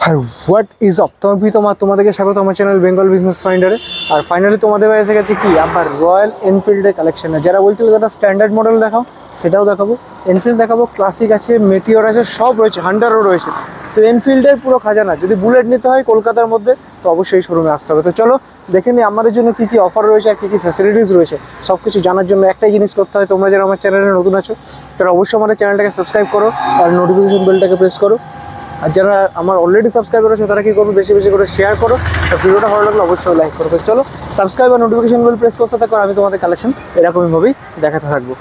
High what is up তোমাদেরকে স্বাগত আমার চ্যানেল বেঙ্গল বিজনেস ফাইন্ডারে। আর ফাইনালি তোমাদের এসে গেছে কি আবার রয়্যাল এনফিল্ডের কালেকশনে। যারা বলছিল দাদা স্ট্যান্ডার্ড মডেল দেখাও, সেটাও দেখাবো। এনফিল্ড দেখাবো, ক্লাসিক আছে, মেটিওর আছে, সব রয়েছে, হান্টারও রয়েছে। তো এনফিল্ডের পুরো খাজানা। যদি বুলেট নিতে হয় কলকাতার মধ্যে তো অবশ্যই শোরুমে আসতে হবে। তো চলো দেখে নিই আমাদের জন্য কী কী অফার রয়েছে আর কী কী ফ্যাসিলিটিস রয়েছে। সব কিছু জানার জন্য একটাই জিনিস করতে হয়, তোমরা যারা আমার চ্যানেলে নতুন আছো তারা অবশ্যই আমাদের চ্যানেলটাকে সাবস্ক্রাইব করো আর নোটিফিকেশন বেলটাকে প্রেস করো। আর যারা আমার অলরেডি সাবস্ক্রাইবার আছে তারা কী করবে, বেশি বেশি করে শেয়ার করো। আর ভিডিওটা ভালো লাগলে অবশ্যই লাইক করো। চলো সাবস্ক্রাইব আর নোটিফিকেশন বেল প্রেস করতে থাকো, আমি তোমাদের কালেকশন এরকমভাবেই দেখাতে থাকবো।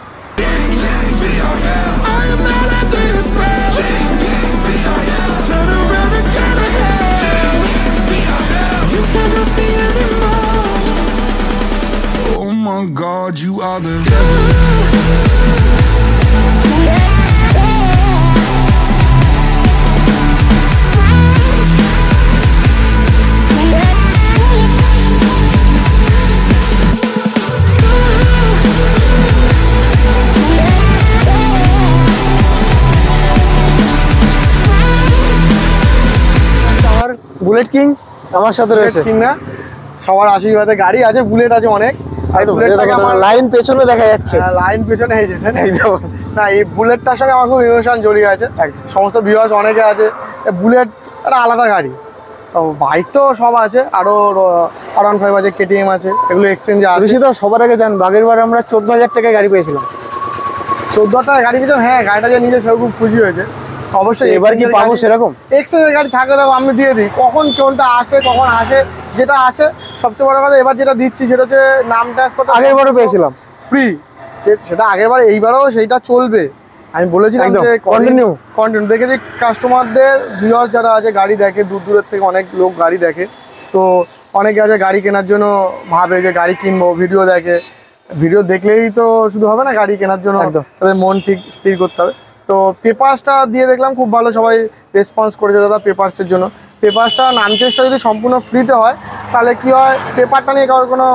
Oh my God, you are the devil. Bullet king আমার সাথে রয়েছে। কিং না, সবার আশীর্বাদে গাড়ি আছে, বুলেট আছে অনেক। লাইন পেছনে দেখা যাচ্ছে, লাইন পেছনে হয়েছে না, এই বুলেটটার সঙ্গে আমার খুব ইমোশন জড়িয়ে আছে। সমস্ত ভিউয়ার্স অনেকে আছে, বুলেট একটা আলাদা গাড়ি। বাইক তো সব আছে, আরও R15 আছে, KTM আছে, এগুলো এক্সচেঞ্জে আছে। তো সবার আগে জান বাগেরবার আমরা 14,000 টাকায় গাড়ি পেয়েছিলাম। 14,000 টাকা গাড়ি পেয়েছিলাম, হ্যাঁ। গাড়িটা যে নিজে সেরকম খুব খুশি হয়েছে। অবশ্যই এবার কি পাবো সেরকম এক্সচেঞ্জের গাড়ি থাকলে দেবো, আমি দিয়ে দিই। কখন কোনটা আসে, কখন আসে, যেটা আসে সবচেয়ে বড় কথা। এবার যেটা দিচ্ছি সেটা হচ্ছে নাম ট্রান্সফার। আগেরবারও পেয়েছিলাম ফ্রি, সেটা আগেরবার, এইবারও সেইটা চলবে। আমি বলেছিলাম যে কন্টিনিউ দেখেছি কাস্টমারদের, ভিউয়ার যারা আছে গাড়ি দেখে, দূর দূরের থেকে অনেক লোক গাড়ি দেখে। তো অনেকে আছে গাড়ি কেনার জন্য ভাবে যে গাড়ি কিনবো, ভিডিও দেখে। ভিডিও দেখলেই তো শুধু হবে না, গাড়ি কেনার জন্য তাদের মন ঠিক স্থির করতে হবে। তো পেপারসটা দিয়ে দেখলাম খুব ভালো, সবাই রেসপন্স করেছে দাদা পেপারসের জন্য। পেপারসটা নামচেসটা যদি সম্পূর্ণ ফ্রিতে হয় তাহলে কি হয়, পেপারটা নিয়ে কারোর কোনো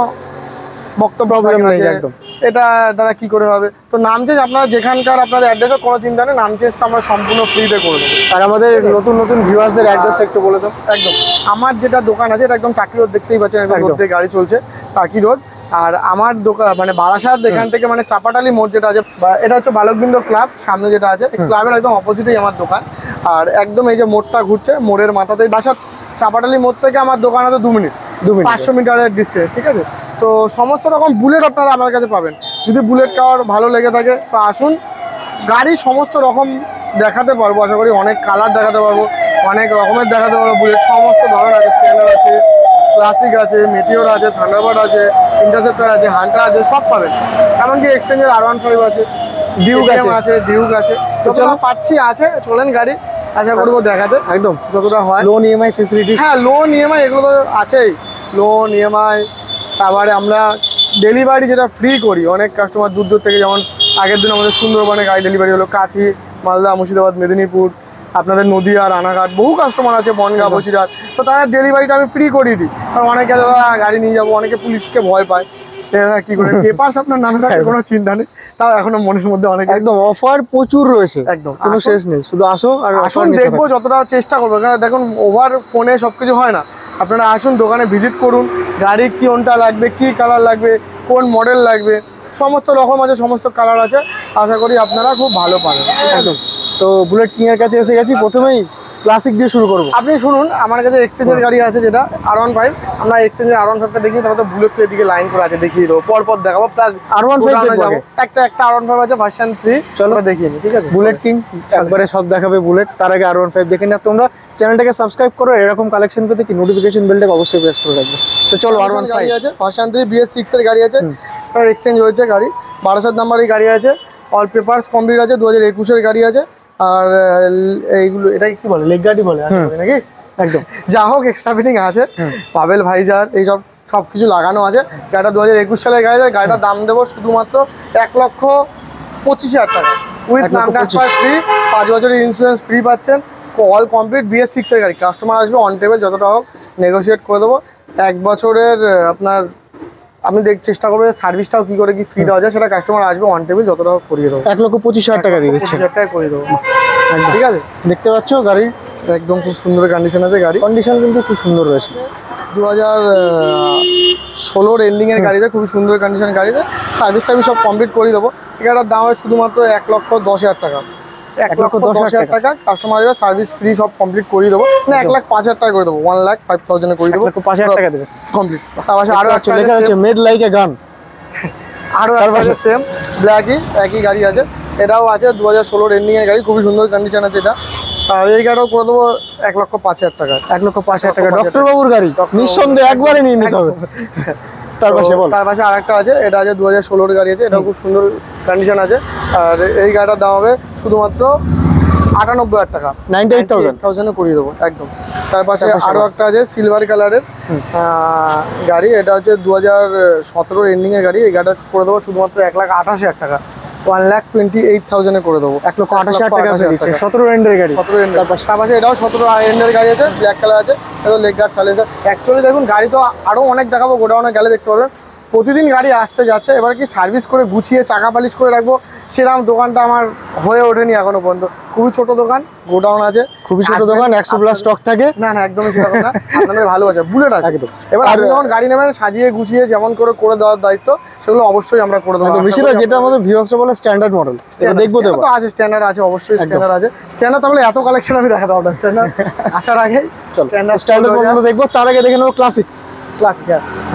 বক্তব্য প্রবলেম নেই একদম। এটা দাদা কি করে হবে? তো নামচেস আপনারা যেখানকার আপনাদের অ্যাড্রেসও কোনো চিন্তা নেই, নামচেসটা আমরা সম্পূর্ণ ফ্রিতে করে দেবো। আর আমাদের নতুন নতুন ভিউয়ার্সদের অ্যাড্রেসটা একটু বলে দাও। একদম, আমার যেটা দোকান আছে এটা একদম টাকি রোড, দেখতেই পাচ্ছেন একদম রোড দিয়ে গাড়ি চলছে, টাকি রোড। আর আমার দোকান মানে বারাসাত, এখান থেকে মানে চাপাটালি মোড় যেটা আছে, এটা হচ্ছে বালকবৃন্দ ক্লাব সামনে যেটা আছে, ক্লাবের একদম অপোজিটেই আমার দোকান। আর একদম এই যে মোড়টা ঘুরছে, মোড়ের মাথাতেই বারাসাত চাপাটালি মোড় থেকে আমার দোকান হতো 2 মিনিট 500 মিটারের ডিস্টেন্স, ঠিক আছে? তো সমস্ত রকম বুলেট আপনারা আমার কাছে পাবেন। যদি বুলেট কার ভালো লেগে থাকে তো আসুন, গাড়ি সমস্ত রকম দেখাতে পারবো। আশা করি অনেক কালার দেখাতে পারবো, অনেক রকমের দেখাতে পারবো। বুলেট সমস্ত ধরনের আছে, স্প্লেন্ডার আছে, ক্লাসিক আছে, মেটিওর আছে, থান্ডারবার্ড আছে, ইন্টারসেপ্টর আছে, হান্টার আছে, সব পাবেন। এমনকি এক্সচেঞ্জের R15 আছে, ডিউক আছে। তো চলো পাচ্ছি আছে, চলেন গাড়ি আশা করবো দেখাতে একদম যতটা হয়। লোন EMI ফেসিলিটি, হ্যাঁ লোন EMI এগুলো তো আছেই। লোন EMI, তারপরে আমরা ডেলিভারি যেটা ফ্রি করি। অনেক কাস্টমার দূর দূর থেকে, যেমন আগের দিন আমাদের সুন্দরবনে গাড়ি ডেলিভারি হলো, কাঁথি, মালদা, মুর্শিদাবাদ, মেদিনীপুর, আপনাদের নদীয়া, রানাঘাট, বহু কাস্টমার আছে, বনগাঁ, বসিরহাট। তো তাদের ডেলিভারিটা আমি ফ্রি করিয়ে দিই। কারণ অনেকে দাদা গাড়ি নিয়ে যাবো, অনেকে পুলিশকে ভয় পায়, কি করে পেপারস আপনার নামে থাকে কোনো চিন্তা নেই। তাও এখনো মনের মধ্যে অনেক একদম অফার প্রচুর রয়েছে, একদম কোনো শেষ নেই। শুধু আসো আর আসুন, দেখবো, যতটা চেষ্টা করবো। কারণ দেখুন ওভার ফোনে সব কিছু হয় না। আপনারা আসুন, দোকানে ভিজিট করুন, গাড়ি কোনটা লাগবে, কি কালার লাগবে, কোন মডেল লাগবে, সমস্ত রকম আছে, সমস্ত কালার আছে। আশা করি আপনারা খুব ভালো পাবেন একদম। তো বুলেট কিং এর কাছে এসে গেছি, প্রথমেই ক্লাসিক দিয়ে শুরু করবো। আপনি শুনুন, আমার কাছে এক্সচেঞ্জের গাড়ি আছে যেটা R15। আমরা এক্সচেঞ্জের R15টা দেখি, তারপর তো বুলেট তো এদিকে লাইন করে আছে, দেখিয়ে দেবো, পরপর দেখাবো। প্লাস R15 দেখবো, একটা R15 আছে ভার্সন 3, চলো দেখিয়ে নিই, ঠিক আছে? বুলেট কিং একবারে সব দেখাবে বুলেট, তার আগে R15 দেখে না। তোমরা চ্যানেলটাকে সাবস্ক্রাইব করো, এরকম কালেকশন পেতে কি নোটিফিকেশন বেলটাকে অবশ্যই প্রেস করে রাখবে। তো চলো R15 গাড়ি আছে, ভার্সন 3 BS6 এর গাড়ি আছে, তার এক্সচেঞ্জ হয়েছে গাড়ি, 12 নাম্বারের গাড়ি আছে, অল পেপারস কমপ্লিট আছে, 2021 এর গাড়ি আছে। আর এইগুলো এটাকে কি বলে, লেগ গাড়ি বলে নাকি? একদম, যা হোক এক্সট্রা ফিটিং আছে, পাবেল ভাইজার এইসব সব কিছু লাগানো আছে। গাড়িটা 2021 সালের গাড়ি আছে। গাড়িটার দাম দেবো শুধুমাত্র 1,25,000 টাকা, উইথ নাম ট্রান্সফার ফ্রি, 5 বছরের ইন্স্যুরেন্স ফ্রি পাচ্ছেন, অল কমপ্লিট BS6 এর গাড়ি। কাস্টমার আসবে অন টেবিল, যতটা হোক নেগোসিয়েট করে দেবো। 1 বছরের আপনার আমি চেষ্টা করবো সার্ভিসটাও কি করে কি ফ্রি দেওয়া যায়, সেটা কাস্টমার আসবে অন টেবিল, যতটা করিয়ে দেবো। 1,25,000 টাকা দিয়ে দিচ্ছে, 1,25,000 টাকা করিয়ে দেবো, ঠিক আছে? দেখতে পাচ্ছ গাড়ির একদম খুব সুন্দর কন্ডিশন আছে গাড়ি, কন্ডিশন কিন্তু খুব সুন্দর রয়েছে। 2016 এন্ডিংয়ের গাড়িতে, খুবই সুন্দর কন্ডিশন গাড়িতে, সার্ভিস টাইম সব কমপ্লিট করে দেবো। এই গাড়িটার দাম হয় শুধুমাত্র 1,10,000 টাকা। 1,10,000 টাকা কাস্টমার সার্ভিস ফ্রি সব কমপ্লিট করে দেবো, না 1,05,000 টাকা করে দেবো, 1,05,000 করে দেবো, 1,05,000 টাকা দেবে কমপ্লিট। তার পাশে আরও একটা লেখা আছে মেড লাইক এ গান, আরও একটা সেম ব্ল্যাকই একই গাড়ি আছে, এটাও আছে 2016 এন্ডিংয়ের গাড়ি, খুবই সুন্দর কন্ডিশন আছে এটা। আর এই গাড়িও করে দেবো 1,05,000 টাকা। 1,05,000 টাকা ডক্টর বাবুর গাড়ি, নিঃসন্দেহে একবারে নিয়ে নিতে হবে। তার পাশে আরেকটা আছে, এটা আছে 2016 গাড়ি আছে, এটাও খুব সুন্দর কন্ডিশন আছে। আর এই গাড়িটার দাম হবে শুধুমাত্র 98,000 টাকা, 98,000 করিয়ে দেবো একদম। তার পাশে আরও একটা আছে সিলভার কালারের গাড়ি, এটা হচ্ছে 2017 এন্ডিংয়ের গাড়ি, এই গাড়িটা করে দেবো শুধুমাত্র 1,28,000 টাকা, 1,28,000 করে দেবো। 1,28,000 টাকা দিচ্ছে 17 এন্ডের গাড়ি। তার পাশে এটাও 17 এন্ডের গাড়ি আছে, ব্ল্যাক কালার আছে, এটা লেগ গার্ড সাইলেন্সার। অ্যাকচুয়ালি দেখুন গাড়ি তো আরও অনেক দেখাবো, গোডাউনে গেলে দেখতে পারবেন প্রতিদিন গাড়ি আসছে যাচ্ছে। এবার কি সার্ভিস করে গুছিয়ে চাকা পালিশ করে রাখবো সেরকম দোকানটা আমার হয়ে ওঠেনি এখনো পর্যন্ত। খুবই ছোট দোকান, গোডাউন আছে, খুবই ছোট দোকান, 100 প্লাস স্টক থাকে। না একদমই সেরকম না, আপনাদের ভালো আছে, বুলেট আছে একদম। এবার আপনি যখন গাড়ি নেবেন সাজিয়ে গুছিয়ে যেমন করে দেওয়ার দায়িত্ব, সেগুলো অবশ্যই আমরা করে দেবো। বেশিরভাগ যেটা আমাদের ভিউয়ার্সরা বলে স্ট্যান্ডার্ড মডেল, দেখবো তো আছে, স্ট্যান্ডার্ড আছে, অবশ্যই স্ট্যান্ডার্ড আছে। স্ট্যান্ডার্ড তাহলে এত কালেকশন আমি দেখাতে পারবো না, স্ট্যান্ডার্ড আসার আগে স্ট্যান্ডার্ড মডেল দেখবো, তার আগে দেখে নেবো ক্লাসিক।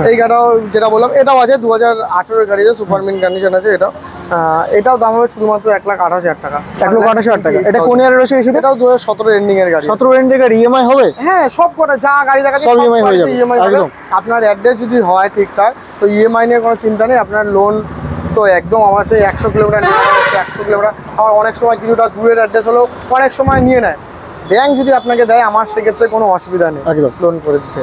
এই গাড়িটাও যেটা বললাম এটাও আছে 2018 গাড়ি আছে, সুপার মিন কন্ডিশন আছে। এটাও দাম হবে শুধুমাত্র 1,28,000 টাকা। 1,28,000 টাকা। এটা কোন ইয়ারে রয়েছে? এটাও 2017 এন্ডিং এর গাড়ি। 17 এন্ডিং এর গাড়ি, ইএমআই হবে? হ্যাঁ, সব কটা যা গাড়ি দেখাচ্ছে সব ইএমআই হয়ে যাবে একদম। আপনার অ্যাড্রেস যদি হয় ঠিকঠাক, তো ইএমআই নিয়ে কোনো চিন্তা নেই। আপনার লোন তো একদম আমার আছে 100 কিলোমিটার, 100 কিলোমিটার, আবার অনেক সময় কিছুটা দূরের অ্যাড্রেস হলেও অনেক সময় নিয়ে নেয় ব্যাংক, যদি আপনাকে দেয় আমার সেক্ষেত্রে কোনো অসুবিধা নেই একদম লোন করে দিতে।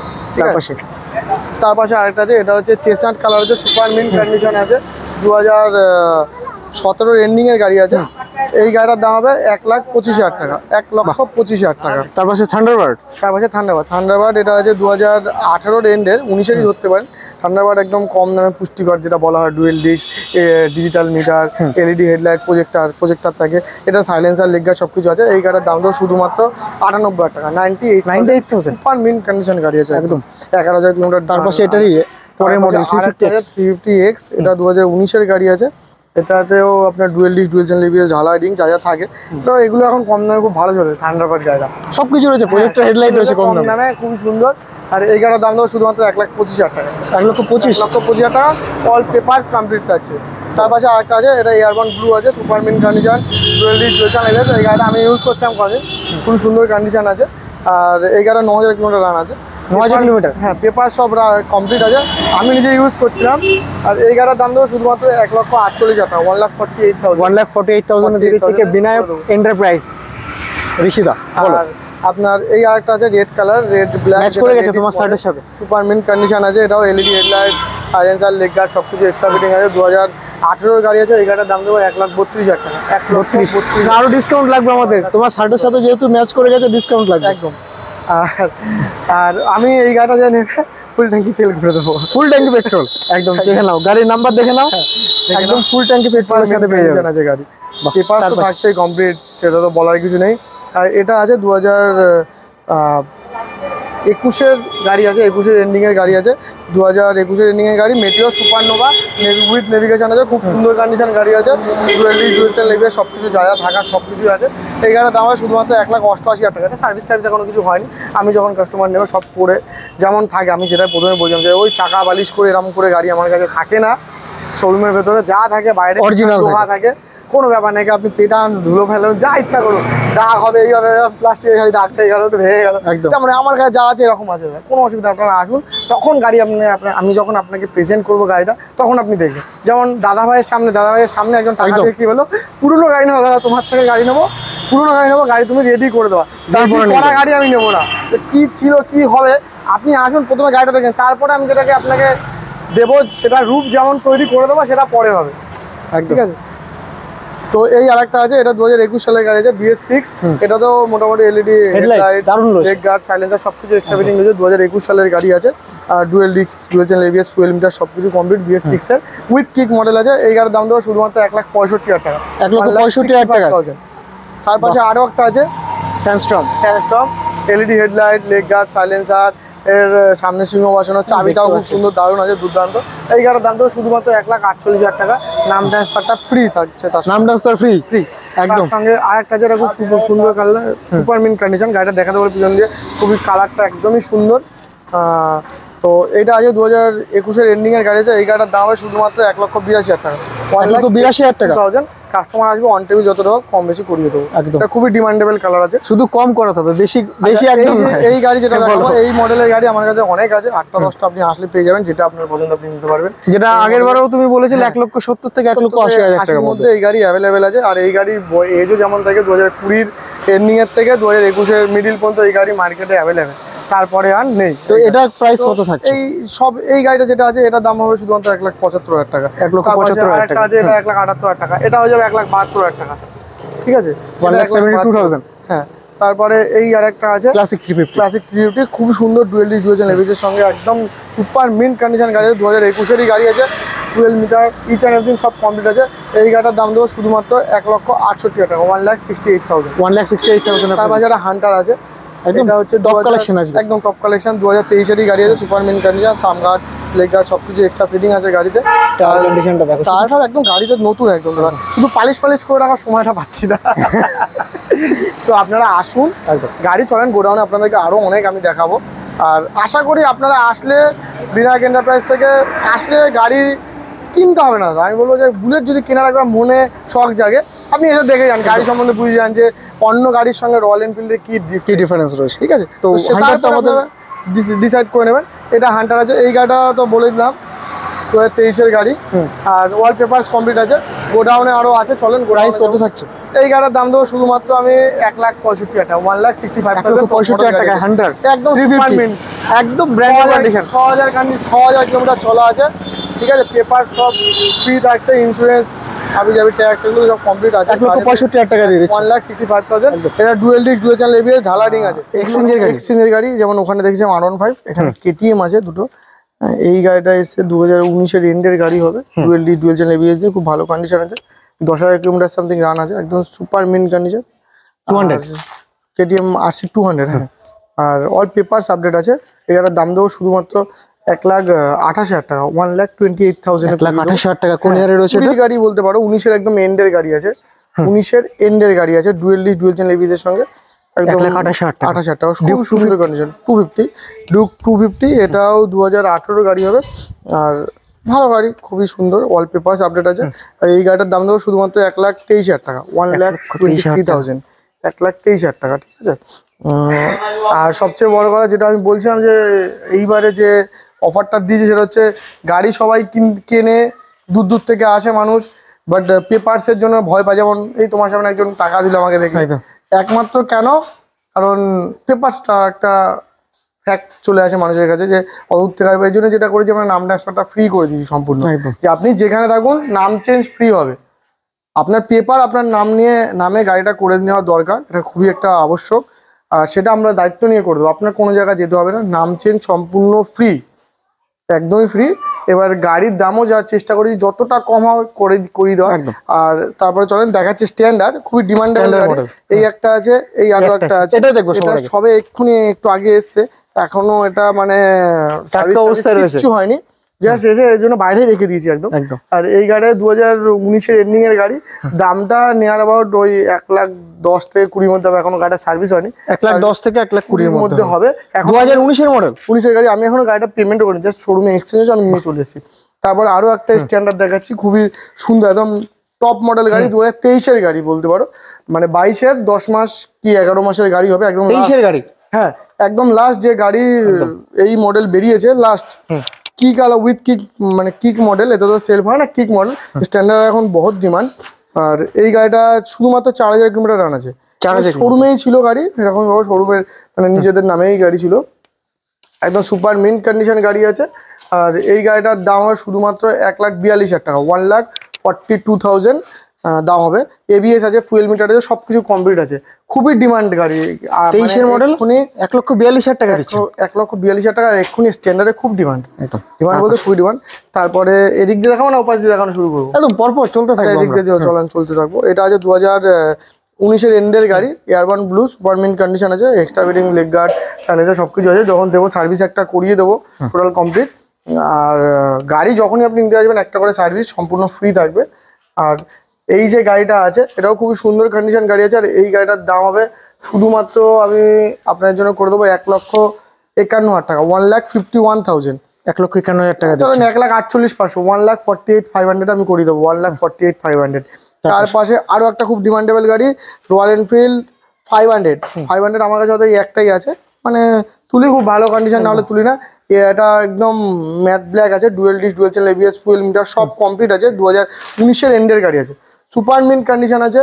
তার পাশে আরেকটা আছে, এটা হচ্ছে চেস্টনাট কালার আছে, সুপার মিন কন্ডিশন আছে, 2017 এন্ডিং এর গাড়ি আছে। এই গাড়িটার দাম হবে 1,25,000 টাকা, 1,25,000 টাকা। তার পাশে থান্ডারবার্ড, থান্ডারবার্ড এটা আছে 2018 এন্ডের, 19-এরই ধরতে পারেন। থান্ডারবার্ড একদম কম দামে পুষ্টিকর, যেটা বলা হয় dual disk, digital meter, LED headlight, projector থাকে, এটা সাইলেন্সার, লেগ গার্ড সবকিছু আছে। এই গাড়ির দাম তো শুধুমাত্র 98,000 টাকা, 98,000। সুপার মিন কন্ডিশন গাড়ি আছে একদম, 11,000 কিলোমিটার। তার পাশে এটারই পরের মডেল 350X, এটা 2019-এর গাড়ি আছে। এটাতেও আপনার dual disc, dual channel ABS, ঝালা রিং যা যা থাকে, তো এগুলো এখন কম দামে খুব ভালো চলে। থান্ডারবার্ড গাড়িটা সবকিছু রয়েছে, প্রজেক্টর হেডলাইট রয়েছে কম দামে, খুবই সুন্দর। আর এই গাড়ির দাম দেবো শুধুমাত্র 1,25,000 টাকা, 1,25,000 টাকা। অল পেপারস কমপ্লিট থাকছে। তার পাশে আরেকটা আছে, এটা এয়ারবান ব্লু আছে, super mint condition, dual disc, dual channel ABS. এই গাড়িটা আমি ইউজ করছিলাম কদিন, খুব সুন্দর কন্ডিশন আছে। আর এই গাড়িটা 9,000 কিলোমিটার রান আছে। 9,000 কিলোমিটার, হ্যাঁ, পেপার সব কমপ্লিট আছে, আমি নিজে ইউজ করছিলাম। আর এই গাড়ির দাম দেবো শুধুমাত্র 1,48,000 টাকা, 1,48,000। 1,48,000 থেকে বিনায়ক এন্টারপ্রাইজ ঋষিদা। আর আপনার এই আরেকটা আছে red colour, red black, match করে গেছে তোমার শার্টের সাথে, সুপার মিন কন্ডিশন আছে। এটাও LED headlight, silencer, leg guard সবকিছু এক্সট্রা ফিটিং আছে। 2018 গাড়ি আছে। এই গাড়িটার দাম দেবো 1,32,000 টাকা, 1,32,000। আরো ডিসকাউন্ট লাগবে আমাদের, তোমার শার্টের সাথে যেহেতু ম্যাচ করে গেছে ডিসকাউন্ট লাগবে একদম। আর আমি এই গাড়িটা যে নেবে ফুল ট্যাঙ্কি তেল করে দেবো, ফুল ট্যাঙ্কি পেট্রোল একদম। দেখে নাও গাড়ির নাম্বার, দেখে নাও, একদম ফুল ট্যাঙ্কি পেট্রোলের সাথে পেয়ে যাবে আছে গাড়ি। পেপার তো থাকছেই কমপ্লিট, সেটা তো বলার কিছু নেই। আর এটা আছে 2021-এর গাড়ি আছে, 21-এর এন্ডিংয়ের গাড়ি আছে, 2021-এর এন্ডিংয়ের গাড়ি। মেটিও সুপারনোভা উইথ নেভিগেশন আছে, খুব সুন্দর কন্ডিশন গাড়ি আছে। ডুয়েল চ্যানেল এবিএস সব কিছু যা যা থাকা সব কিছুই আছে। এই গাড়ির দাম হয় শুধুমাত্র 1,88,000 টাকা। সার্ভিস টার্ভিস কোনো কিছু হয়নি, আমি যখন কাস্টমার নেব সব করে যেমন থাকে আমি সেটাই প্রথমে বললাম যে ওই চাকা বালিশ করে এরকম করে গাড়ি আমার কাছে থাকে না। শোরুমের ভেতরে যা থাকে বাইরে অরিজিনাল থাকে, কোনো ব্যাপার নাকি আপনি পেটান, ধুলো ফেলেন, যা ইচ্ছা করুন, দাগ হবে, এই হবে, প্লাস্টিকের গাড়ি দাগ খেয়ে গেল, ভেঙে গেল, মানে আমার কাছে যা আছে এরকম আছে, কোনো অসুবিধা। আপনারা আসুন, তখন গাড়ি আমি যখন আপনাকে প্রেজেন্ট করবো গাড়িটা, তখন আপনি দেখবেন। যেমন দাদা ভাইয়ের সামনে একজন টাকা দিয়ে কি বলো, পুরোনো গাড়ি নেবো দাদা, তোমার থেকে গাড়ি নেবো, পুরোনো গাড়ি নেবো, গাড়ি তুমি রেডি করে দেওয়া, করা গাড়ি আমি নেবো না, কি ছিল কি হবে। আপনি আসুন, প্রথমে গাড়িটা দেখেন, তারপরে আমি যেটাকে আপনাকে দেবো সেটা রূপ যেমন তৈরি করে দেবো সেটা পরে হবে, ঠিক আছে। তো এই আরেকটা আছে, এটা 2021 সালের গাড়ি আছে, BS6। এটা তো মোটামুটি LED headlight, leg guard, silencer সবকিছু এক্সট্রা ফিটিং রয়েছে। 2021 সালের গাড়ি আছে। আর dual disc, dual channel ABS, fuel meter সবকিছু কমপ্লিট, BS6 এর উইথ কিক মডেল আছে। এই গাড়ির দাম দেবো শুধুমাত্র 1,65,000 টাকা, 1,65,000 টাকা। তার পাশে আরও একটা আছে, sandstorm LED headlight, leg guard, silencer, এর সামনে সিংহ বসানো, চাবিটাও খুব সুন্দর, দারুণ আছে, দুর্দান্ত। এই গাড়ির দাম তো শুধুমাত্র 1,48,000 টাকা। নাম ট্রান্সফারটা ফ্রি থাকছে, তার নাম ট্রান্সফার ফ্রি একদম। সঙ্গে আরেকটা যেটা খুব সুন্দর কালার, সুপার মিন কন্ডিশন, গাড়িটা দেখাতে পারো পিছন দিয়ে, খুবই কালারটা একদমই সুন্দর। তো এটা আছে 2021-এর এন্ডিং এর গাড়ি আছে। এই গাড়িটার দাম হবে শুধুমাত্র 1,82,000 টাকা। 1,82,000 টাকা। কাস্টমার আসবে অন টেবিল যত টাকা কম বেশি করিয়ে দেবো একদম। এটা খুবই ডিমান্ডেবল কালার আছে, শুধু কম করাতে হবে, বেশি একদম। এই গাড়ি যেটা দেখাবো, এই মডেলের গাড়ি আমার কাছে অনেক আছে, 8টা-10টা আপনি আসলে পেয়ে যাবেন, যেটা আপনার পছন্দ আপনি নিতে পারবেন। যেটা আগের বারেও তুমি বলেছিলে 1,70,000 থেকে 1,80,000 টাকার মধ্যে এই গাড়ি অ্যাভেলেবেল আছে। আর এই গাড়ির এজও যেমন থাকে 2020-এর এন্ডিং এর থেকে 2021-এর মিডিল পর্যন্ত এই গাড়ি মার্কেটে অ্যাভেলেবেল, তারপরে আর নেই। তো এটার প্রাইস কত থাকছে? এই গাড়িটা যেটা আছে এটার দাম হবে শুধুমাত্র 1,75,000 টাকা। 1,75,000 টাকা আছে, এটা 1,78,000 টাকা। এটা হয়ে যাবে 1,72,000 টাকা, ঠিক আছে, 1,72,000। হ্যাঁ। তারপরে এই আরেকটা আছে ক্লাসিক 350, খুব সুন্দর ডুয়েল এবিএস সঙ্গে, একদম সুপার মিন্ট কন্ডিশন গাড়ি আছে, 2021-এরই গাড়ি আছে, 12 মিটার ইচ অ্যান্ড এভরিথিং সব কমপ্লিট আছে। এই গাড়িটার দাম দেবো শুধুমাত্র 1,68,000 টাকা, 1,68,000। 1,68,000। তার পাশে একটা হান্টার আছে, এটা হচ্ছে টপ কালেকশন আছে, একদম টপ কালেকশন, 2023-এরই গাড়ি আছে, super mint condition, sump guard, leg guard সবকিছু এক্সট্রা ফিটিং আছে গাড়িতে। টায়ার কন্ডিশনটা দেখো, টায়ার একদম গাড়িতে নতুন একদম, শুধু পালিশ করে রাখার সময়টা পাচ্ছি না। তো আপনারা আসুন, গাড়ি চলেন গোডাউনে, আপনাদেরকে আরো অনেক আমি দেখাবো। আর আশা করি আপনারা আসলে বিনায়ক এন্টারপ্রাইজ থেকে আসলে গাড়ি কিনতে হবে না। আমি বলবো যে বুলেট যদি কেনার একবার মনে শখ জাগে, আপনি এসে দেখে যান, গাড়ি সম্বন্ধে বুঝে যান যে অন্য গাড়ির সঙ্গে রয়্যাল এনফিল্ডের কি ডিফারেন্স রয়েছে, ঠিক আছে। তো সেটা আমাদের ডিসাইড করে নেবেন। এটা হান্টার আছে, এই গাড়িটা তো বলে দিলাম 2023-এর গাড়ি, আর ওয়াল পেপারস কমপ্লিট আছে, গোডাউনে আরো আছে, চলেন। প্রাইস কত থাকছে? এই গাড়ির দাম দেবো শুধুমাত্র আমি 1,65,000 টাকা, 1,65,000 টাকা। হান্টার একদম একদম ব্র্যান্ড নিউ কন্ডিশন, 6,000 কিলোমিটার চলা আছে, ঠিক আছে। পেপার সব ফ্রি থাকছে, ইন্স্যুরেন্স আবি ট্যাক্স এগুলো সব কমপ্লিট আছে। 1,65,000 টাকা দিয়ে দিচ্ছি, 1,65,000। এটা dual disc dual channel ABS ঢালা রিং আছে, এক্সচেঞ্জের গাড়ি, যেমন ওখানে দেখছি R15, এখানে কেটিএম আছে দুটো। এই গাড়িটা এসে 2019-এর এন্ডের গাড়ি হবে, ডুয়েল চ্যানেল এবিএস দিয়ে, খুব ভালো কন্ডিশন আছে, 10,000 কিলোমিটার সামথিং রান আছে, একদম super mint condition. 200 KTM RC 200, হ্যাঁ। আর অল পেপারস আপডেট আছে। এটার দাম দেবো শুধুমাত্র 1,28,000 টাকা, 1,28,000। 1,28,000 টাকা। কোন ইয়ারে রয়েছে এটা? গাড়ি বলতে পারো, 19-এর একদম এন্ডের গাড়ি আছে, 19-এর এন্ডের গাড়ি আছে, ডুয়েল চ্যানেল এবিএস এর সঙ্গে, একদম 1,28,000 টাকা, খুব সুন্দর কন্ডিশন। 250 ডুক 250, এটাও 2018-এর গাড়ি হবে, আর ভালো গাড়ি, খুবই সুন্দর, ওয়াল পেপারস আপডেট আছে। আর এই গাড়িটার দাম দেবো শুধুমাত্র 1,23,000 টাকা, 1,23,000, 1,23,000 টাকা, ঠিক আছে। আর সবচেয়ে বড় কথা যেটা আমি বলছিলাম, যে এইবারে যে অফারটা দিয়েছে সেটা হচ্ছে গাড়ি সবাই কেনে, দূর থেকে আসে মানুষ, বাট পেপারসের জন্য ভয় পায়। যেমন এই তোমার সামনে একজন টাকা দিল আমাকে দেখে, একমাত্র কেন, কারণ পেপারসটা একটা ফ্যাক্ট চলে আসে মানুষের কাছে, যে অদূর থেকে আসবে। এই জন্য যেটা করেছি আমরা, নাম ট্রান্সফারটা ফ্রি করে দিয়েছি সম্পূর্ণ, যে আপনি যেখানে থাকুন নাম চেঞ্জ ফ্রি হবে। আপনার পেপার আপনার নামে গাড়িটা করে নেওয়া দরকার, এটা খুবই একটা আবশ্যক, আর সেটা আমরা দায়িত্ব নিয়ে করে দেবো। আপনার কোনো জায়গায় যেতে হবে না, নাম চেঞ্জ সম্পূর্ণ ফ্রি, একদমই ফ্রি। এবার গাড়ির দামও যাওয়ার চেষ্টা করেছি যতটা কম করে দেওয়া। আর তারপরে চলেন দেখাচ্ছি স্ট্যান্ডার্ড, খুবই ডিমান্ডেবল মডেল। এই একটা আছে, এই আরো একটা আছে, এটা দেখবো। সবে এক্ষুনি একটু আগে এসছে, এখনো এটা মানে অবস্থায় রয়েছে, কিছু হয়নি, জাস্ট এসে এর জন্য বাইরে রেখে দিয়েছি একদম। আর এই গাড়ি 2019-এর এন্ডিং এর গাড়ি, দামটা নিয়ার অ্যাবাউট ওই 1,10,000 থেকে 20 মধ্যে হবে। এখনো গাড়িটা সার্ভিস হয়নি, 1,10,000 থেকে 1,20,000 মধ্যে হবে। 2019-এর মডেল, 19-এর গাড়ি। আমি এখনো গাড়িটা পেমেন্ট করিনি, জাস্ট শোরুমে এক্সচেঞ্জ আমি নিয়ে চলে এসেছি। তারপর আরো একটা স্ট্যান্ডার্ড দেখাচ্ছি, খুবই সুন্দর, একদম টপ মডেল গাড়ি, 2023-এর গাড়ি বলতে পারো, মানে 22-এর 10 মাস কি 11 মাসের গাড়ি হবে, একদম 23-এর গাড়ি। হ্যাঁ, একদম লাস্ট যে গাড়ি এই মডেল বেরিয়েছে, লাস্ট কিক আলা উইথ কিক, মানে কিক মডেল, এতে তো সেলফ হয় না, কিক মডেল স্ট্যান্ডার্ড এখন বহুত ডিমান্ড। আর এই গাড়িটা শুধুমাত্র 4,000 কিলোমিটার রান আছে, শোরুমেই ছিল গাড়ি, এরকম শোরুমের মানে নিজেদের নামেই গাড়ি ছিল, একদম সুপার মিন্ট কন্ডিশন গাড়ি আছে। আর এই গাড়িটার দাম হবে শুধুমাত্র 1,42,000 টাকা, 1,42,000 দাম হবে। এবিএস আছে, ফুয়েল মিটার আছে, সবকিছু কমপ্লিট আছে, খুবই ডিমান্ড গাড়ি। 23-এর মডেল, 1,42,000 টাকা দিচ্ছে, 1,42,000 টাকা এক্ষুনি স্ট্যান্ডার্ডে খুব ডিমান্ড, ডিমান্ড বলতে খুবই ডিমান্ড। তারপরে এদিক দিয়ে দেখাবো না ওপাশ দিয়ে দেখানো শুরু করবো? একদম পরপর চলতে থাকবে, এদিক দিয়ে চলতে থাকবো। এটা আছে 19-এর এন্ডের গাড়ি, এয়ারবান ব্লু, সুপার মিন্ট কন্ডিশন আছে, extra fitting leg guard silencer সব কিছু আছে। যখন দেবো সার্ভিস একটা করিয়ে দেবো টোটাল কমপ্লিট। আর গাড়ি যখনই আপনি নিতে আসবেন একটা করে সার্ভিস সম্পূর্ণ ফ্রি থাকবে। আর এই যে গাড়িটা আছে এটাও খুবই সুন্দর কন্ডিশন গাড়ি আছে। আর এই গাড়িটার দাম হবে শুধুমাত্র আমি আপনার জন্য করে দেবো 1,51,000 টাকা, 1,51,000। 1,51,000 টাকা ধরুন 1,48,500, 1,48,500 আমি করে দেবো, 1,48,500। তার পাশে আরো একটা খুব ডিমান্ডেবল গাড়ি রয়্যাল এনফিল্ড 500 আমার কাছে হয়তো এই একটাই আছে, মানে তুলি খুব ভালো কন্ডিশন, না হলে তুলি না। এটা একদম ম্যাট ব্ল্যাক আছে, dual disc, dual channel ABS, fuel metre সব কমপ্লিট আছে, 2019-এর এন্ডের গাড়ি আছে, সুপার মিন্ট কন্ডিশন আছে।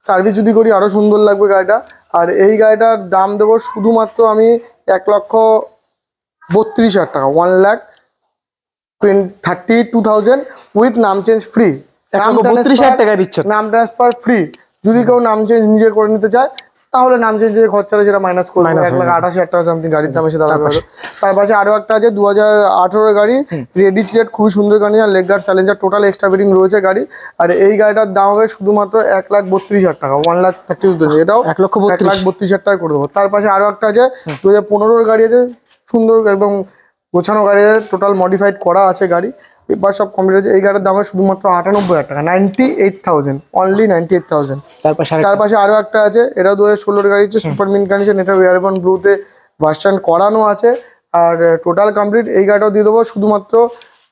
সার্ভিস যদি করি আরো সুন্দর লাগবে গাড়িটা। আর এই গাড়িটার দাম দেবো শুধুমাত্র আমি 1,32,000 টাকা, 1,32,000 উইথ নাম চেঞ্জ ফ্রি। 1,32,000 টাকা দিচ্ছেন, নাম ট্রান্সফার ফ্রি। যদি কেউ নাম চেঞ্জ নিজে করে নিতে চায় তাহলে নাম চেঞ্জ যে খরচাটা সেটা মাইনাস করবে, 1,88,000 টাকা সামথিং গাড়ির দাম এসে দাঁড়াবে। তার পাশে আরো একটা আছে 2018 গাড়ি, রেডিচ রেড, খুবই সুন্দর condition, leg guard silencer total extra fitting রয়েছে গাড়ি। আর এই গাড়িটার দাম হবে শুধুমাত্র 1,32,000 টাকা, 1,32,000, এটাও 1,32,000 টাকা করে দেবো। তার পাশে আরো একটা আছে 2015-র গাড়ি আছে, সুন্দর একদম গোছানো গাড়ি আছে, টোটাল মডিফাইড করা আছে গাড়ি, পেপার সব কমপ্লিট আছে। এই গাড়ির দাম হয় শুধুমাত্র 98,000 টাকা, 98,000, অনলি 98,000। তার পাশে আরো একটা আছে, এটা 2016-র গাড়ি হচ্ছে, সুপার মিন্ট কন্ডিশন, এটা এয়ারবান ব্লুতে ভার্সন করানো আছে। আর টোটাল কমপ্লিট। এই গাড়িটাও দিয়ে দেবো শুধুমাত্র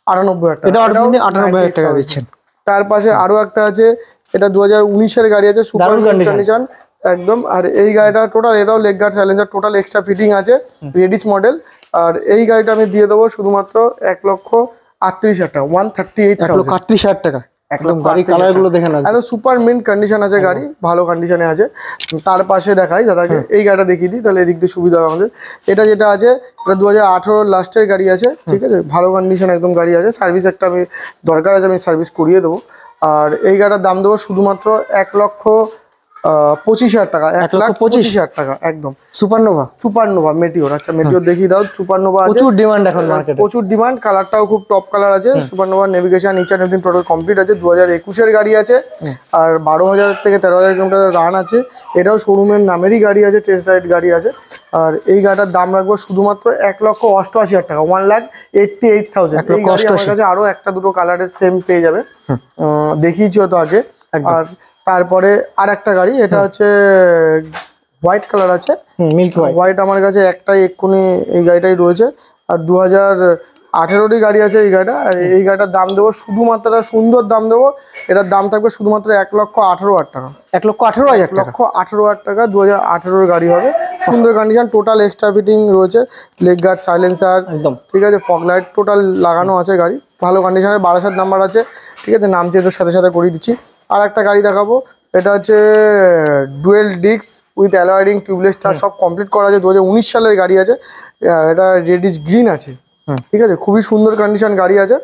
98,000 টাকা, এটা 98,000 টাকা দিচ্ছেন। তার পাশে আরো একটা আছে, এটা 2019-এর গাড়ি আছে, সুপার মিন্ট কন্ডিশন একদম। আর এই গাড়িটা টোটাল, এটাও leg guard silencer total extra fitting আছে, রেডিচ মডেল। আর এই গাড়িটা আমি দিয়ে দেবো শুধুমাত্র 1,38,000 টাকা, 1,38,000 টাকা। একদম গাড়ি কালার গুলো দেখেন, একদম সুপার মিন্ট কন্ডিশন আছে গাড়ি, ভালো কন্ডিশনে আছে। তার পাশে দেখাই দাদাকে এই গাড়িটা দেখিয়ে দিই, তাহলে এদিক দিয়ে সুবিধা হবে আমাদের। এটা যেটা আছে এটা 2018 লাস্টের গাড়ি আছে, ঠিক আছে, ভালো কন্ডিশন একদম গাড়ি আছে। সার্ভিস একটা আমি দরকার আছে, আমি সার্ভিস করিয়ে দেবো। আর এই গাড়িটার দাম দেবো শুধুমাত্র 1,25,000 টাকা, 1,25,000 টাকা একদম। সুপারনোভা মেটিওর, আচ্ছা মেটিওর দেখিয়ে দাও। সুপারনোভা প্রচুর ডিমান্ড এখন মার্কেটে, প্রচুর ডিমান্ড, কালারটাও খুব টপ কালার আছে। Supernova navigation each and everything total complete আছে, 2021-এর গাড়ি আছে। আর 12,000 থেকে 13,000 কিলোমিটার রান আছে। এটাও শোরুমের নামেরই গাড়ি আছে, টেস্ট রাইড গাড়ি আছে। আর এই গাড়িটার দাম রাখবো শুধুমাত্র 1,88,000 টাকা, 1,88,000। এই গাড়ি আমার কাছে আরো একটা দুটো কালারের সেম পেয়ে যাবে, দেখিয়েছি হয়তো আগে। আর তারপরে আর একটা গাড়ি, এটা হচ্ছে হোয়াইট কালার আছে, মিল্কি হোয়াইট আমার কাছে একটাই এক্ষুনি এই গাড়িটাই রয়েছে। আর 2018-রই গাড়ি আছে এই গাড়িটা। আর এই গাড়িটার দাম দেবো শুধুমাত্র, সুন্দর দাম দেবো, এটার দাম থাকবে শুধুমাত্র 1,18,000 টাকা, 1,18,000 টাকা। 2018-র গাড়ি হবে, সুন্দর কন্ডিশন, টোটাল এক্সট্রা ফিটিং রয়েছে, লেগ গার্ড সাইলেন্সার একদম, ঠিক আছে, ফগ লাইট টোটাল লাগানো আছে গাড়ি, ভালো কন্ডিশনে, 12 নাম্বার আছে, ঠিক আছে, নাম চেঞ্জের সাথে সাথে করিয়ে দিচ্ছি। আর একটা গাড়ি দেখাবো, এটা হচ্ছে dual disk with alloy ring, tubeless tyre সব কমপ্লিট করা আছে, 2019 সালের গাড়ি আছে। এটা রেডিশ গ্রিন আছে, ঠিক আছে, খুবই সুন্দর কন্ডিশন গাড়ি আছে,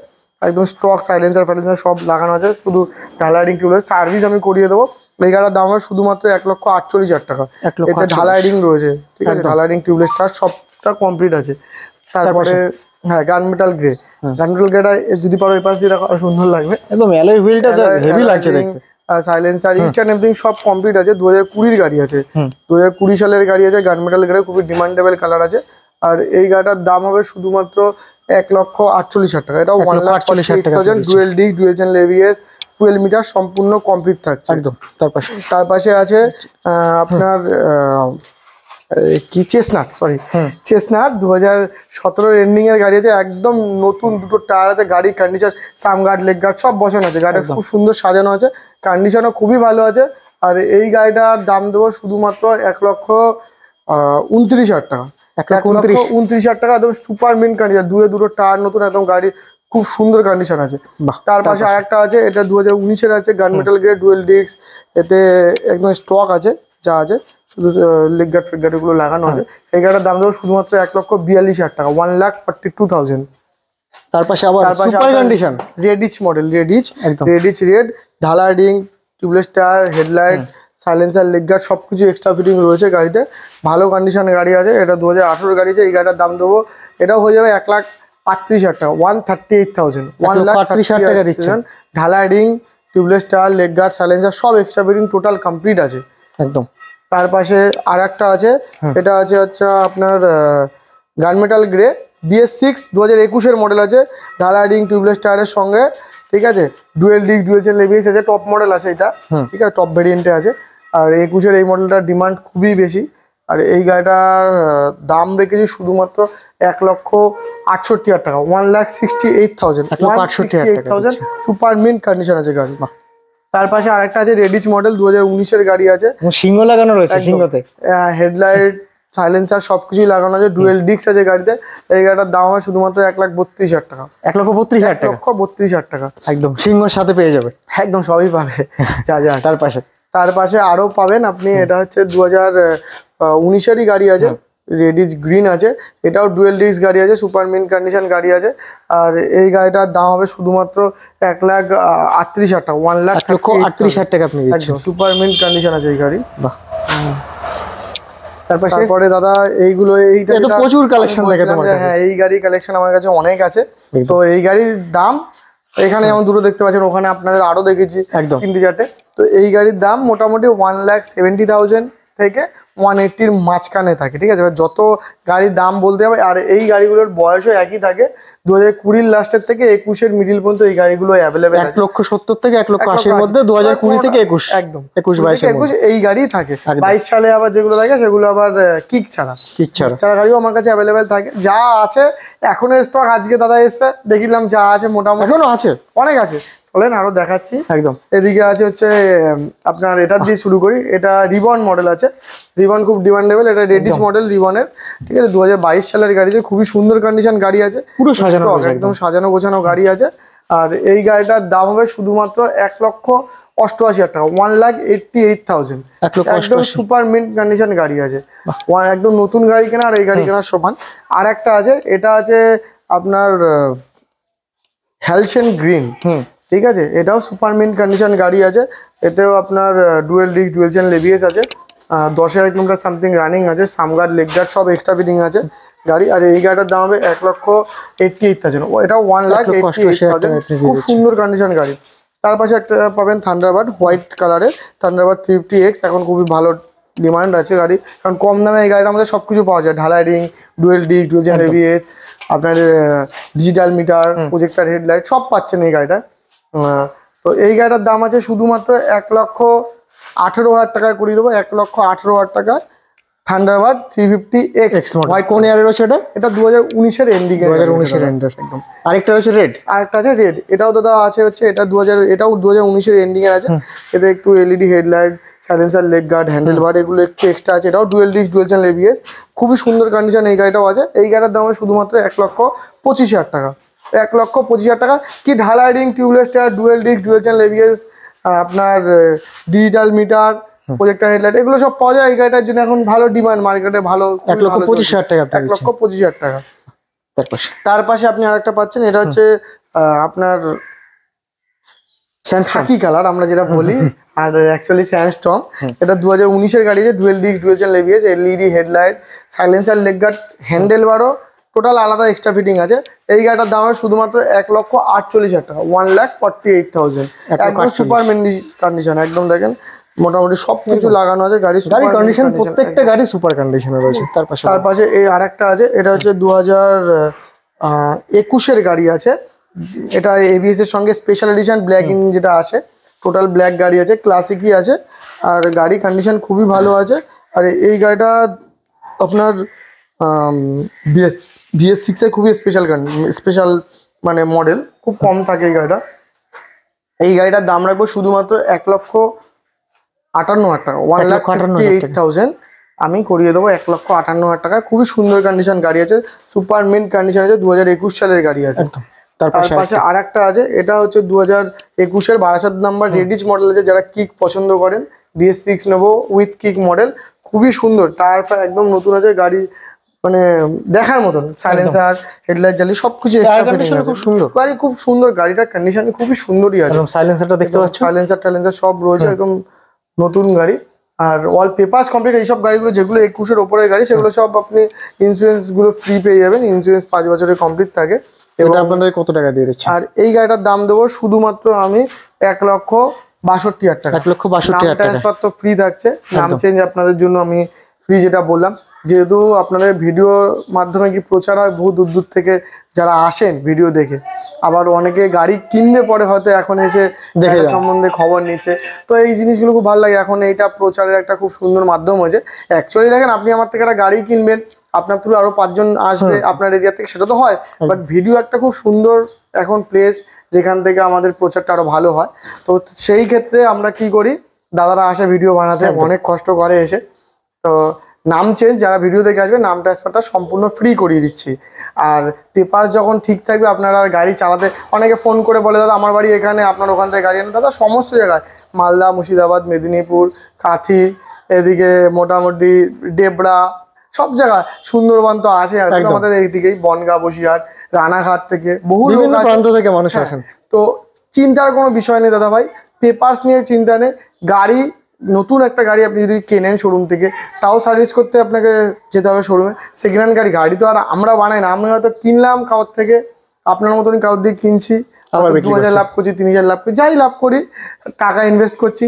একদম স্টক সাইলেন্সার ফাইলেন্সার সব লাগানো আছে, শুধু ঢালাই রিং টিউবলেস সার্ভিস আমি করিয়ে দেবো। এই গাড়ির দাম হয় শুধুমাত্র 1,48,000 টাকা, এতে ঢালাই রিং রয়েছে, ঠিক আছে, ঢালাই রিং টিউবলেস টায়ার সবটা কমপ্লিট আছে। তারপরে হ্যাঁ গান মেটাল গ্রে, গান মেটাল গ্রেটা যদি পারো এই পাশ দিয়ে রাখো সুন্দর লাগবে, একদম অ্যালয় হুইলটা হেভি লাগছে দেখতে। সাইলেন্সার ইচ এন্ড এভরিথিং সব কমপ্লিট আছে, 2020-র গাড়ি আছে, 2020 সালের গাড়ি আছে, গান মেটাল গ্রে, খুবই ডিমান্ডেবল কালার আছে। আর এই গাড়িটার দাম হবে শুধুমাত্র 1,48,000 টাকা, এটাও 1,48,000, dual disc, dual channel ABS, fuel metre সম্পূর্ণ কমপ্লিট থাকছে একদম। তার পাশে আছে আপনার কি চেসনাট, চেসনাট 2017-র এন্ডিং এর গাড়ি আছে, একদম নতুন, দুটো টায়ার আছে, গাড়ির কন্ডিশন, সাম গার্ড লেগ গার্ড সব বসানো আছে, গাড়িটা খুব সুন্দর সাজানো আছে, কন্ডিশনও খুবই ভালো আছে। আর এই গাড়িটার দাম দেবো শুধুমাত্র 1,29,000 টাকা, 1,29,000 টাকা, একদম সুপার মিন্ট কন্ডিশন, দুটো টায়ার নতুন, একদম গাড়ি খুব সুন্দর কন্ডিশন আছে। তার পাশে আর একটা আছে, এটা 2019-এর আছে, গান মেটাল গ্রে, ডুয়েল ডিস্ক, এতে একদম স্টক আছে, যা আছে, শুধু লেগ গার্ড ফেগ গার্ড এগুলো লাগানো আছে। এই গাড়িটার দাম দেবো শুধুমাত্র 1,42,000 টাকা, 1,42,000। তার পাশে আবার সুপার কন্ডিশন রেডিচ মডেল, রেডিচ রেড, ঢালাই ring, tubeless tyre, headlight, silencer, leg guard সবকিছু এক্সট্রা ফিটিং রয়েছে গাড়িতে, ভালো কন্ডিশনের গাড়ি আছে। এটা 2018-র গাড়ি আছে। এই গাড়িটার দাম দেবো, এটাও হয়ে যাবে 1,38,000 টাকা, 1,38,000, 1,38,000 টাকা দিচ্ছেন। ঢালাই ring, tubeless tyre, leg guard, silencer সব এক্সট্রা ফিটিং টোটাল কমপ্লিট আছে। একদম। তার পাশে আর একটা আছে, এটা আছে হচ্ছে আপনার গানমেটাল গ্রে BS6 2021-এর মডেল আছে, ঢালাই টিউবলেস টায়ারের সঙ্গে, ঠিক আছে, dual disc dual channel ABS আছে, টপ মডেল আছে এটা, ঠিক আছে, টপ ভেরিয়েন্টে আছে। আর 21-এর এই মডেলটার ডিমান্ড খুবই বেশি। আর এই গাড়িটার দাম রেখেছি শুধুমাত্র 1,68,000 টাকা, 1,68,000, 1,68,000 সুপার মিন্ট কন্ডিশন আছে গাড়ি। তার পাশে আরেকটা আছে রেডিচ মডেল 2019-এর গাড়ি আছে, সিংহ লাগানো রয়েছে, সিংহতে হেডলাইট সাইলেন্সার সবকিছুই লাগানো আছে, ডুয়েল ডিস্ক আছে গাড়িতে। এই গাড়িটার দাম হয় শুধুমাত্র 1,32,000 টাকা, 1,32,000 টাকা, 1,32,000 টাকা। একদম সিংহর সাথে পেয়ে যাবে, একদম সবই পাবে যা যা। তার পাশে আরো পাবেন আপনি, এটা হচ্ছে 2019-এরই গাড়ি আছে, রেডিস গ্রিন আছে, এটাও ডুয়েল ডিস্ক গাড়ি আছে, সুপার মিন্ট কন্ডিশন গাড়ি আছে। আর এই গাড়িটার দাম হবে শুধুমাত্র 1,38,000 টাকা, 1,38,000 টাকা আপনি দিচ্ছেন, সুপার মিন্ট কন্ডিশন আছে এই গাড়ি। বাহ। তারপরে দাদা এইগুলো, এইটা তো প্রচুর কালেকশন দেখে তোমার কাছে। হ্যাঁ, এই গাড়ির কালেকশন আমার কাছে অনেক আছে। তো এই গাড়ির দাম এখানে যেমন দুটো দেখতে পাচ্ছেন, ওখানে আপনাদের আরো দেখেছি একদম 3-4টে। তো এই গাড়ির দাম মোটামুটি 1,70,000 থেকে 180-র মাঝখানে থাকে, ঠিক আছে। এবার যত গাড়ির দাম বলতে হবে, আর এই গাড়িগুলোর বয়সও একই থাকে, 2020-র লাস্টের থেকে 21-এর মিডিল পর্যন্ত এই গাড়িগুলো অ্যাভেলেবেল আছে। 1,70,000 থেকে 1,80,000-র মধ্যে, 2020 থেকে 21, একদম 21-22 এই গাড়ি থাকে। 22 সালে আবার যেগুলো থাকে সেগুলো আবার কিক ছাড়া গাড়িও আমার কাছে অ্যাভেলেবেল থাকে। যা আছে এখনের স্টক, আজকে দাদা এসছে দেখিলাম, যা আছে মোটামুটি এখনো আছে, অনেক আছে। চলেন আরো দেখাচ্ছি। একদম। এদিকে আছে হচ্ছে আপনার, এটা দিয়ে শুরু করি, এটা রিবন মডেল আছে, রিবন খুব ডিমান্ডেবল, এটা রেডিস মডেল রিবনের, ঠিক আছে, 2022 সালের গাড়ি আছে, খুবই সুন্দর কন্ডিশন গাড়ি আছে, পুরো সাজানো, একদম সাজানো গোছানো গাড়ি আছে। আর এই গাড়িটার দাম হবে শুধুমাত্র 1,88,000 টাকা, 1,88,000, একদম সুপার মিন্ট কন্ডিশন গাড়ি আছে, একদম নতুন গাড়ি কেনা আর এই গাড়ি কেনার সমান। আর একটা আছে, এটা আছে আপনার হ্যালসেন গ্রিন, ঠিক আছে, এটাও সুপার মিন্ট কন্ডিশন গাড়ি আছে, এতেও আপনার dual disc dual channel ABS আছে, 10,000 কিলোমিটার সামথিং রানিং আছে, সামগার্ড লেগ গার্ড সব এক্সট্রা ফিটিং আছে গাড়ি। আর এই গাড়িটার দাম হবে 1,88,000, এটাও 1,88,000, খুব সুন্দর কন্ডিশন গাড়ি। তার পাশে একটা পাবেন থান্ডারবার্ড হোয়াইট কালারের, থান্ডারবার্ড 350X, এখন খুবই ভালো ডিমান্ড আছে গাড়ি, কারণ কম দামে এই গাড়িটার মধ্যে সবকিছু পাওয়া যায়, ঢালাই ring, dual disc dual channel ABS, আপনার ডিজিটাল মিটার, প্রজেক্টর হেডলাইট সব পাচ্ছেন এই গাড়িটা। তো এই গাড়িটার দাম আছে শুধুমাত্র 1,18,000 টাকায় করিয়ে দেবো, 1,18,000 টাকা, থান্ডারবার্ড 350X। কোন ইয়ারের রয়েছে এটা? এটা 2019-এর এন্ডিং, 2019-এর এন্ডার, একদম। আরেকটা রয়েছে রেড, আরেকটা আছে রেড, এটাও দাদা আছে হচ্ছে, এটা 2019-এর এন্ডিং এর আছে, এতে একটু LED headlight, silencer, leg guard, handle bar এগুলো একটু এক্সট্রা আছে, এটাও dual disc dual channel ABS, খুবই সুন্দর কন্ডিশন এই গাড়িটাও আছে। এই গাড়িটার দাম শুধুমাত্র 1,25,000 টাকা, 1,25,000 টাকা। কি ঢালাই ring, tubeless tyre, dual disc dual channel ABS, আপনার ডিজিটাল মিটার, প্রজেক্টর হেডলাইট এগুলো সব পাওয়া যায়। এই গাড়িটার জন্য এখন ভালো ডিমান্ড মার্কেটে, ভালো 1,25,000 টাকা, 1,25,000 টাকা। তার পাশে আপনি আরেকটা পাচ্ছেন, এটা হচ্ছে আপনার খাকি কালার আমরা যেটা বলি, আর অ্যাকচুয়ালি স্যান্ডস্টর্ম, এটা 2019-এর গাড়ি আছে, dual disc dual channel ABS, LED headlight, silencer, leg guard, handle বারও টোটাল আলাদা এক্সট্রা ফিটিং আছে। এই গাড়িটার দাম শুধুমাত্র 1,48,000 টাকা, 1,48,000, একদম সুপার মিন্ট কন্ডিশন, একদম দেখেন মোটামুটি সবকিছু লাগানো আছে, গাড়ি কন্ডিশন, প্রত্যেকটা গাড়ি সুপার কন্ডিশনে রয়েছে। তার পাশে এই আরেকটা আছে, এটা হচ্ছে 2021-এর গাড়ি আছে, এটা ABS এর সঙ্গে স্পেশাল এডিশন ব্ল্যাক ইন যেটা আসে, টোটাল ব্ল্যাক গাড়ি আছে, ক্লাসিকই আছে, আর গাড়ি কন্ডিশন খুবই ভালো আছে। আর এই গাড়িটা আপনার BS6 এর খুবই স্পেশাল মানে মডেল, খুব কম থাকে এই গাড়িটা। এই গাড়িটার দাম রাখবো শুধুমাত্র 1,58,000 টাকা, 1,58,000 আমি করিয়ে দেবো 1,58,000 টাকা। খুবই সুন্দর কন্ডিশন গাড়ি আছে, সুপার মিন্ট কন্ডিশন আছে, 2021 সালের গাড়ি আছে। তার পাশে আর একটা আছে, এটা হচ্ছে 2021-এর বারাসাত নাম্বার রেডিস মডেল আছে, যারা কিক পছন্দ করেন BS6 নেবো উইথ কিক মডেল, খুবই সুন্দর, টায়ার ফায়ার একদম নতুন আছে, গাড়ি মানে দেখার মতন, সাইলেন্সার, হেডলাইট, জ্বালি সবকিছু খুব সুন্দর গাড়ি, খুব সুন্দর গাড়িটার কন্ডিশন খুবই সুন্দরই আছে। সাইলেন্সারটা দেখতে পাচ্ছ, সাইলেন্সার সব রয়েছে, একদম নতুন গাড়ি। আর অল পেপারস কমপ্লিট, এইসব গাড়িগুলো যেগুলো 21-এর ওপরের গাড়ি সেগুলো সব আপনি ইন্স্যুরেন্স গুলো ফ্রি পেয়ে যাবেন, ইন্স্যুরেন্স 5 বছরের কমপ্লিট থাকে। এটা আপনাদের কত টাকা দিয়ে দিচ্ছি? আর এই গাড়িটার দাম দেবো শুধুমাত্র আমি 62,000 টাকা। 1,62,000 টাকা। ট্রান্সফার তো ফ্রি থাকছে, নাম চেঞ্জ আপনাদের জন্য আমি ফ্রি যেটা বললাম, যেহেতু আপনাদের ভিডিওর মাধ্যমে কি প্রচার হয়, বহু দূর দূর থেকে যারা আসেন ভিডিও দেখে, আবার অনেকে গাড়ি কিনবে পরে হয়তো এখন এসে দেখে সম্বন্ধে খবর নিচ্ছে, তো এই জিনিসগুলো খুব ভালো লাগে। এখন এইটা প্রচারের একটা খুব সুন্দর মাধ্যম হয়েছে। অ্যাকচুয়ালি দেখেন, আপনি আমার থেকে একটা গাড়ি কিনবেন, আপনার থ্রু আরো 5 জন আসবে আপনার এরিয়া থেকে, সেটা তো হয়, বাট ভিডিও একটা খুব সুন্দর এখন প্লেস যেখান থেকে আমাদের প্রচারটা আরো ভালো হয়। তো সেই ক্ষেত্রে আমরা কি করি, দাদারা আসে ভিডিও বানাতে, অনেক কষ্ট করে এসে, তো নাম চেঞ্জ যারা ভিডিও দেখে আসবে নাম ট্রান্সফারটা সম্পূর্ণ ফ্রি করিয়ে দিচ্ছি। আর পেপার যখন ঠিক থাকবে, আপনারা গাড়ি চালাতে, অনেকে ফোন করে বলে দাদা আমার বাড়ি এখানে, আপনার ওখান থেকে গাড়ি আনেন। দাদা সমস্ত জায়গায়, মালদা, মুর্শিদাবাদ, মেদিনীপুর, কাঁথি, এদিকে মোটামুটি ডেবরা, সব জায়গায়, সুন্দরবন তো আছে আমাদের এইদিকেই, বনগাঁ, বসিরহাট, রানাঘাট থেকে বহু বিভিন্ন প্রান্ত থেকে মানুষ আসেন। তো চিন্তার কোনো বিষয় নেই দাদা ভাই, পেপারস নিয়ে চিন্তা নেই। গাড়ি, নতুন একটা গাড়ি আপনি যদি কেনেন শোরুম থেকে, তাও সার্ভিস করতে আপনাকে যেতে হবে শোরুমে। সেকেন্ড হ্যান্ড গাড়ি তো আর আমরা বানাই না, আমি হয়তো কিনলাম কারোর থেকে, আপনার মতনই কারোর দিয়ে কিনছি, 2,000 লাভ করছি, 3,000 লাভ করছি, যাই লাভ করি, টাকা ইনভেস্ট করছি,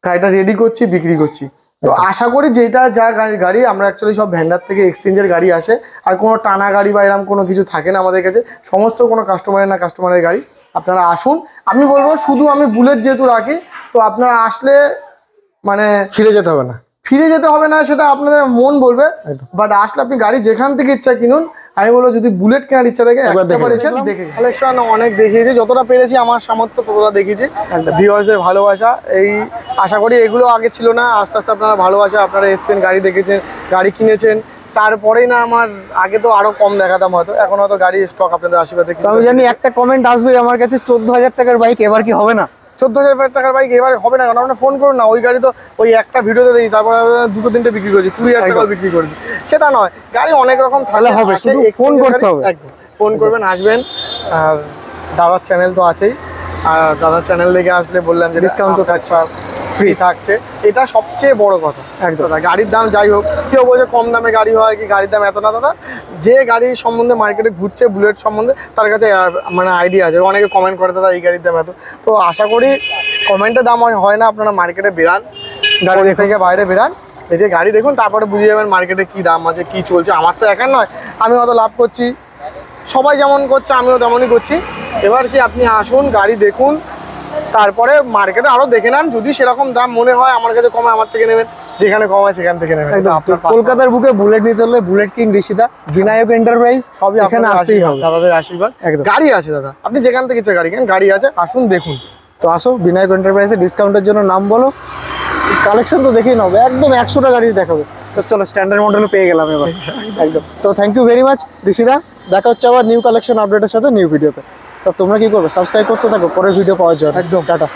গাড়িটা রেডি করছি, বিক্রি করছি। তো আশা করি যেটা যা গাড়ি আমরা অ্যাকচুয়ালি সব ভ্যান্ডার থেকে এক্সচেঞ্জের গাড়ি আসে, আর কোনো টানা গাড়ি বা এরকম কোনো কিছু থাকে না আমাদের কাছে, সমস্ত কোনো কাস্টমারের গাড়ি। আপনারা আসুন, আমি বলবো শুধু আমি বুলেট যেহেতু রাখি, তো আপনারা আসলে মানে ফিরে যেতে হবে না, সেটা আপনাদের মন বলবে, বাট আসলে আপনি গাড়ি যেখান থেকে ইচ্ছা কিনুন। আমি বলবো যদি বুলেট কেনার ইচ্ছা থাকে একবার এসে দেখে, কালেকশন অনেক দেখিয়েছি, যতটা পেরেছি আমার সামর্থ্য ততটা দেখিয়েছি। ভিউয়ার্সের ভালোবাসা, এই আশা করি এগুলো আগে ছিল না, আস্তে আস্তে আপনারা ভালোবাসা, আপনারা এসছেন, গাড়ি দেখেছেন, গাড়ি কিনেছেন, তারপরেই না আমার আগে তো আরো কম দেখাতাম হয়তো, এখন হয়তো গাড়ি স্টক আপনাদের আশীর্বাদে। আমি জানি একটা কমেন্ট আসবে আমার কাছে, 14,000 টাকার বাইক এবার কি হবে না? 14,000 টাকার বাইক এবার হবে না, কারণ আপনার ফোন করুন না, ওই গাড়ি তো ওই একটা ভিডিওতে দেখি, তারপরে 2-3টে বিক্রি করেছি, 20,000 টাকা বিক্রি করেছি, সেটা নয়। গাড়ি অনেক রকম তাহলে হবে, শুধু ফোন করতে হবে, একদম ফোন করবেন, আসবেন। আর দাদার চ্যানেল তো আছেই, আর দাদার চ্যানেল থেকে আসলে বললাম যে ডিসকাউন্ট তো থাকছে, ফ্রি থাকছে, এটা সবচেয়ে বড় কথা। একদম, গাড়ির দাম যাই হোক, কেউ বলছে কম দামে গাড়ি হয় কি, গাড়ির দাম এত না। দাদা যে গাড়ির সম্বন্ধে মার্কেটে ঘুরছে, বুলেট সম্বন্ধে, তার কাছে মানে আইডিয়া আছে, অনেকে কমেন্ট করে দাদা এই গাড়ির দাম এত। তো আশা করি কমেন্টের দাম হয় না, আপনারা মার্কেটে বেরান, গাড়ি থেকে বাইরে বেরান, এই যে গাড়ি দেখুন, তারপরে বুঝে যাবেন মার্কেটে কি দাম আছে, কি চলছে। আমার তো একার নয়, আমি হয়তো লাভ করছি, সবাই যেমন করছে আমিও তেমনই করছি। এবার কি আপনি আসুন, গাড়ি দেখুন, তারপরে মার্কেটে আরো দেখে নেন, যদি সেরকম দাম মনে হয় আমার কাছে কমে, আমার থেকে নেবেন, যেখানে কম হয় সেখান থেকে নেবেন। কলকাতার বুকে বুলেট নিতে হলে bullet king Rishida, Vinayak enterprise, সবই এখানে আসতেই হবে, দাদাদের আশীর্বাদ। গাড়ি আছে দাদা, আপনি যেখান থেকে ইচ্ছা গাড়ি কেন, গাড়ি আছে, আসুন দেখুন। তো আসো বিনায়ক এন্টারপ্রাইজে, ডিসকাউন্টের জন্য নাম বলো, কালেকশন তো দেখেই নেবে, একদম 100টা গাড়ি দেখাবে। তো চলো স্ট্যান্ডার্ড মডেলে পেয়ে গেলাম এবার একদম। তো thank you very much Rishida, দেখা হচ্ছে আবার নিউ কালেকশন আপডেটের সাথে নিউ ভিডিওতে। তো তোমরা কি করবে, সাবস্ক্রাইব করতে থাকো পরের ভিডিও পাওয়ার জন্য। একদম, টাটা।